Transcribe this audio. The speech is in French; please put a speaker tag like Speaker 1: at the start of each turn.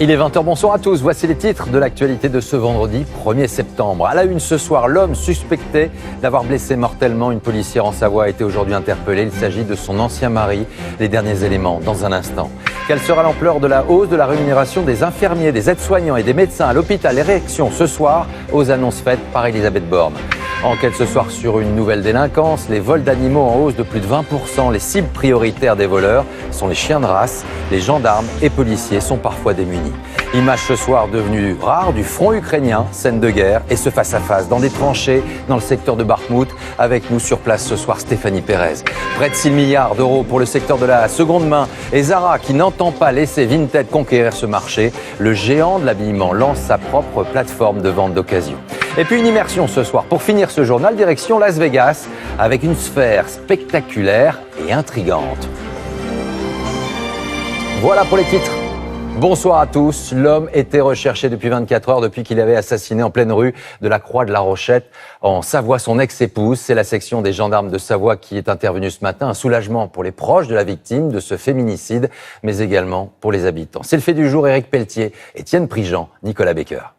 Speaker 1: Il est 20h, bonsoir à tous. Voici les titres de l'actualité de ce vendredi 1er septembre. À la une ce soir, l'homme suspecté d'avoir blessé mortellement une policière en Savoie a été aujourd'hui interpellé. Il s'agit de son ancien mari. Les derniers éléments dans un instant. Quelle sera l'ampleur de la hausse de la rémunération des infirmiers, des aides-soignants et des médecins à l'hôpital? Les réactions ce soir aux annonces faites par Elisabeth Borne. Enquête ce soir sur une nouvelle délinquance, les vols d'animaux en hausse de plus de 20%. Les cibles prioritaires des voleurs sont les chiens de race. Les gendarmes et policiers sont parfois démunis. Image ce soir devenue rare du front ukrainien, scène de guerre et ce face-à-face dans des tranchées dans le secteur de Bakhmout. Avec nous sur place ce soir Stéphanie Pérez. Près de 6 milliards d'euros pour le secteur de la seconde main. Et Zara qui n'entend pas laisser Vinted conquérir ce marché. Le géant de l'habillement lance sa propre plateforme de vente d'occasion. Et puis une immersion ce soir. Pour finir ce journal, direction Las Vegas avec une sphère spectaculaire et intrigante. Voilà pour les titres. Bonsoir à tous. L'homme était recherché depuis 24 heures depuis qu'il avait assassiné en pleine rue de la Croix de la Rochette en Savoie son ex-épouse. C'est la section des gendarmes de Savoie qui est intervenue ce matin. Un soulagement pour les proches de la victime de ce féminicide, mais également pour les habitants. C'est le fait du jour. Éric Pelletier, Étienne Prigent, Nicolas Becker.